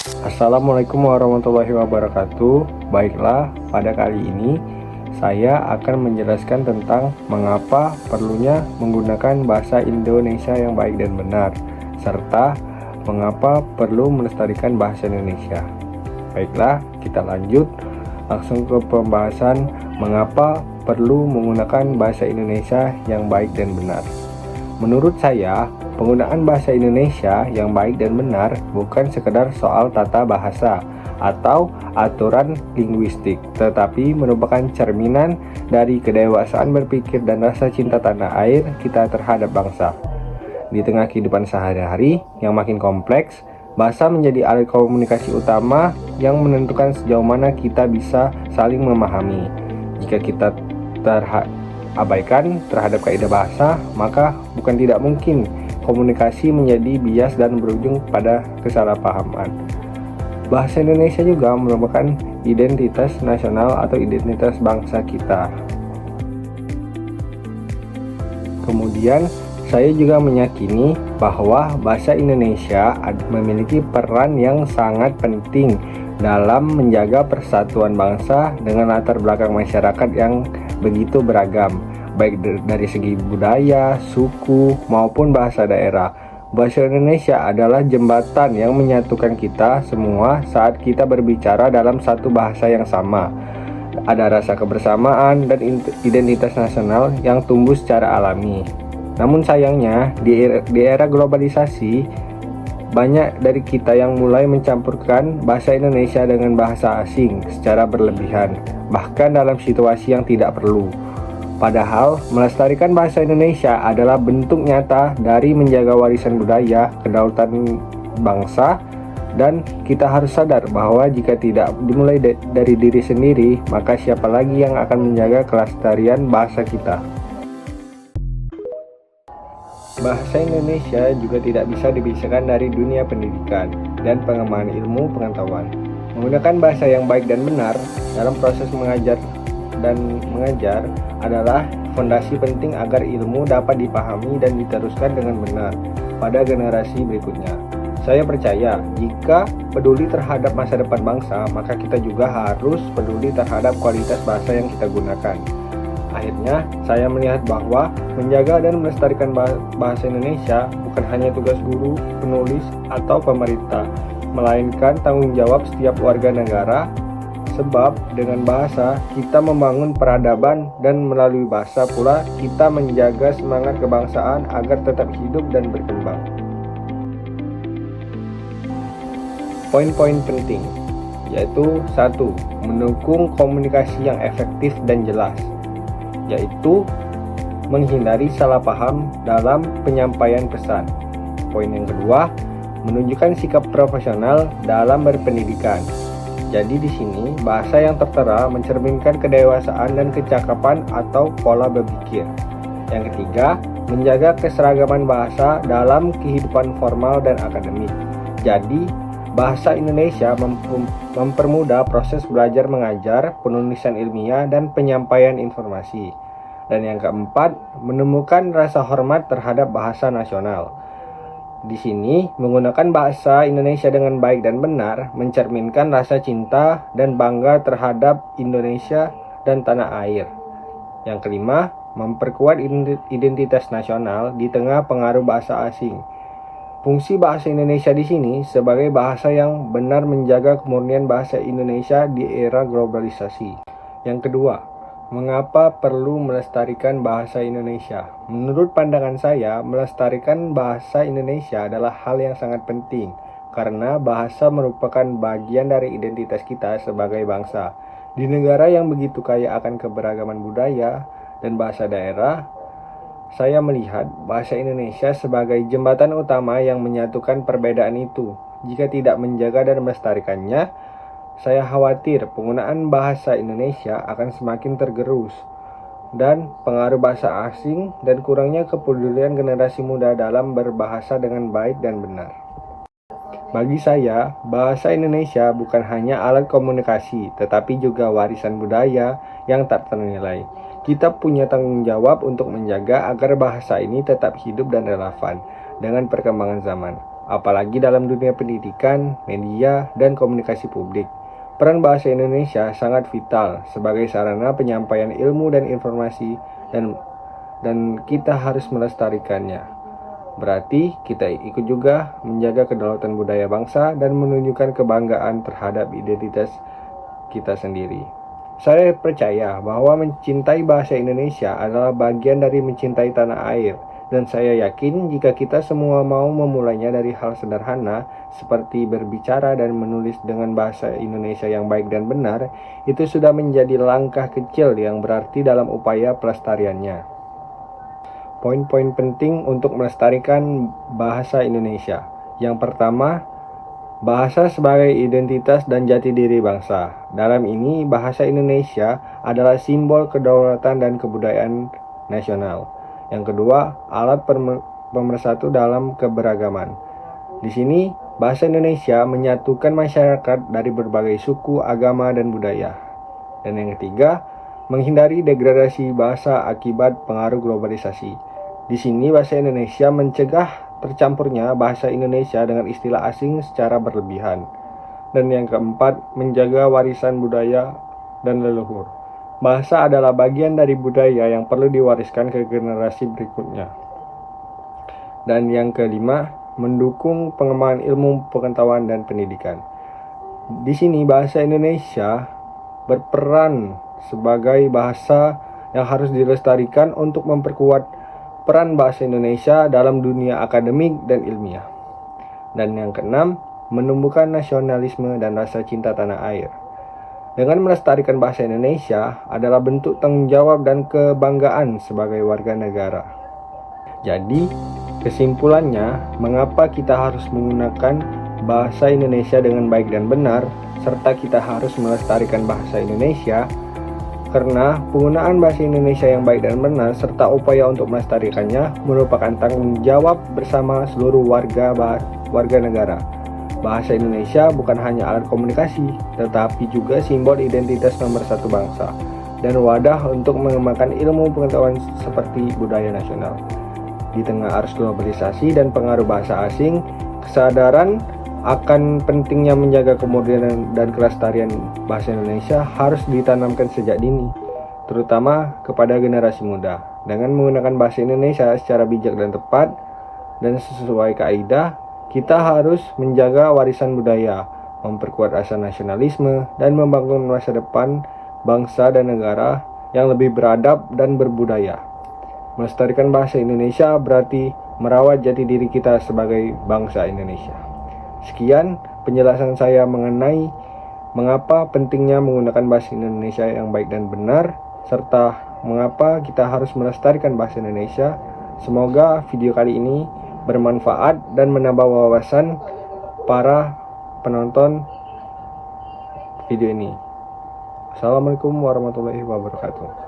Assalamualaikum warahmatullahi wabarakatuh. Baiklah, pada kali ini saya akan menjelaskan tentang mengapa perlunya menggunakan bahasa Indonesia yang baik dan benar, serta mengapa perlu melestarikan bahasa Indonesia. Baiklah, kita lanjut langsung ke pembahasan mengapa perlu menggunakan bahasa Indonesia yang baik dan benar. Menurut saya, penggunaan bahasa Indonesia yang baik dan benar bukan sekedar soal tata bahasa atau aturan linguistik, tetapi merupakan cerminan dari kedewasaan berpikir dan rasa cinta tanah air kita terhadap bangsa. Di tengah kehidupan sehari-hari yang makin kompleks, bahasa menjadi alat komunikasi utama yang menentukan sejauh mana kita bisa saling memahami. Jika kita abaikan terhadap kaidah bahasa, maka bukan tidak mungkin komunikasi menjadi bias dan berujung pada kesalahpahaman. Bahasa Indonesia juga merupakan identitas nasional atau identitas bangsa kita. Kemudian, saya juga meyakini bahwa bahasa Indonesia memiliki peran yang sangat penting dalam menjaga persatuan bangsa dengan latar belakang masyarakat yang begitu beragam, baik dari segi budaya, suku, maupun bahasa daerah. Bahasa Indonesia adalah jembatan yang menyatukan kita semua saat kita berbicara dalam satu bahasa yang sama. Ada rasa kebersamaan dan identitas nasional yang tumbuh secara alami. Namun sayangnya, di era globalisasi, banyak dari kita yang mulai mencampurkan bahasa Indonesia dengan bahasa asing secara berlebihan, bahkan dalam situasi yang tidak perlu. Padahal, melestarikan bahasa Indonesia adalah bentuk nyata dari menjaga warisan budaya, kedaulatan bangsa, dan kita harus sadar bahwa jika tidak dimulai dari diri sendiri, maka siapa lagi yang akan menjaga kelestarian bahasa kita? Bahasa Indonesia juga tidak bisa dipisahkan dari dunia pendidikan dan pengembangan ilmu pengetahuan. Menggunakan bahasa yang baik dan benar dalam proses mengajar adalah fondasi penting agar ilmu dapat dipahami dan diteruskan dengan benar pada generasi berikutnya. Saya percaya jika peduli terhadap masa depan bangsa, maka kita juga harus peduli terhadap kualitas bahasa yang kita gunakan. Akhirnya, saya melihat bahwa menjaga dan melestarikan bahasa Indonesia bukan hanya tugas guru, penulis, atau pemerintah, melainkan tanggung jawab setiap warga negara. Sebab dengan bahasa kita membangun peradaban dan melalui bahasa pula kita menjaga semangat kebangsaan agar tetap hidup dan berkembang. Poin-poin penting yaitu 1. Mendukung komunikasi yang efektif dan jelas, yaitu menghindari salah paham dalam penyampaian pesan. Poin yang kedua, menunjukkan sikap profesional dalam berpendidikan. Jadi di sini bahasa yang tertera mencerminkan kedewasaan dan kecakapan atau pola berpikir. Yang ketiga, menjaga keseragaman bahasa dalam kehidupan formal dan akademik. Jadi, bahasa Indonesia mempermudah proses belajar mengajar, penulisan ilmiah, dan penyampaian informasi. Dan yang keempat, menemukan rasa hormat terhadap bahasa nasional. Di sini, menggunakan bahasa Indonesia dengan baik dan benar mencerminkan rasa cinta dan bangga terhadap Indonesia dan tanah air. Yang kelima, memperkuat identitas nasional di tengah pengaruh bahasa asing. Fungsi bahasa Indonesia di sini sebagai bahasa yang benar menjaga kemurnian bahasa Indonesia di era globalisasi. Yang kedua, mengapa perlu melestarikan bahasa Indonesia? Menurut pandangan saya, melestarikan bahasa Indonesia adalah hal yang sangat penting karena bahasa merupakan bagian dari identitas kita sebagai bangsa. Di negara yang begitu kaya akan keberagaman budaya dan bahasa daerah, saya melihat bahasa Indonesia sebagai jembatan utama yang menyatukan perbedaan itu. Jika tidak menjaga dan melestarikannya, saya khawatir penggunaan bahasa Indonesia akan semakin tergerus dan pengaruh bahasa asing dan kurangnya kepedulian generasi muda dalam berbahasa dengan baik dan benar. Bagi saya, bahasa Indonesia bukan hanya alat komunikasi, tetapi juga warisan budaya yang tak ternilai. Kita punya tanggung jawab untuk menjaga agar bahasa ini tetap hidup dan relevan dengan perkembangan zaman. apalagi dalam dunia pendidikan, media, dan komunikasi publik. Peran bahasa Indonesia sangat vital sebagai sarana penyampaian ilmu dan informasi dan kita harus melestarikannya. Berarti kita ikut juga menjaga kedaulatan budaya bangsa dan menunjukkan kebanggaan terhadap identitas kita sendiri. Saya percaya bahwa mencintai bahasa Indonesia adalah bagian dari mencintai tanah air. Dan saya yakin jika kita semua mau memulainya dari hal sederhana seperti berbicara dan menulis dengan bahasa Indonesia yang baik dan benar, itu sudah menjadi langkah kecil yang berarti dalam upaya pelestariannya. Poin-poin penting untuk melestarikan bahasa Indonesia. Yang pertama, bahasa sebagai identitas dan jati diri bangsa. Dalam ini, bahasa Indonesia adalah simbol kedaulatan dan kebudayaan nasional. Yang kedua, alat pemersatu dalam keberagaman. Di sini, bahasa Indonesia menyatukan masyarakat dari berbagai suku, agama, dan budaya. Dan yang ketiga, menghindari degradasi bahasa akibat pengaruh globalisasi. Di sini, bahasa Indonesia mencegah tercampurnya bahasa Indonesia dengan istilah asing secara berlebihan. Dan yang keempat, menjaga warisan budaya dan leluhur. Bahasa adalah bagian dari budaya yang perlu diwariskan ke generasi berikutnya. Dan yang kelima, mendukung pengembangan ilmu pengetahuan dan pendidikan. Di sini bahasa Indonesia berperan sebagai bahasa yang harus dilestarikan untuk memperkuat peran bahasa Indonesia dalam dunia akademik dan ilmiah. Dan yang keenam, menumbuhkan nasionalisme dan rasa cinta tanah air. Dengan melestarikan bahasa Indonesia adalah bentuk tanggung jawab dan kebanggaan sebagai warga negara. Jadi, kesimpulannya, mengapa kita harus menggunakan bahasa Indonesia dengan baik dan benar, serta kita harus melestarikan bahasa Indonesia? Karena penggunaan bahasa Indonesia yang baik dan benar, serta upaya untuk melestarikannya, merupakan tanggung jawab bersama seluruh warga negara. Bahasa Indonesia bukan hanya alat komunikasi, tetapi juga simbol identitas nomor satu bangsa dan wadah untuk mengembangkan ilmu pengetahuan seperti budaya nasional. Di tengah arus globalisasi dan pengaruh bahasa asing, kesadaran akan pentingnya menjaga kemodernan dan kelestarian bahasa Indonesia harus ditanamkan sejak dini, terutama kepada generasi muda. Dengan menggunakan bahasa Indonesia secara bijak dan tepat dan sesuai kaidah, kita harus menjaga warisan budaya, memperkuat rasa nasionalisme, dan membangun masa depan bangsa dan negara yang lebih beradab dan berbudaya. Melestarikan bahasa Indonesia berarti merawat jati diri kita sebagai bangsa Indonesia. Sekian penjelasan saya mengenai mengapa pentingnya menggunakan bahasa Indonesia yang baik dan benar, serta mengapa kita harus melestarikan bahasa Indonesia. Semoga video kali ini bermanfaat dan menambah wawasan para penonton video ini. Assalamualaikum warahmatullahi wabarakatuh.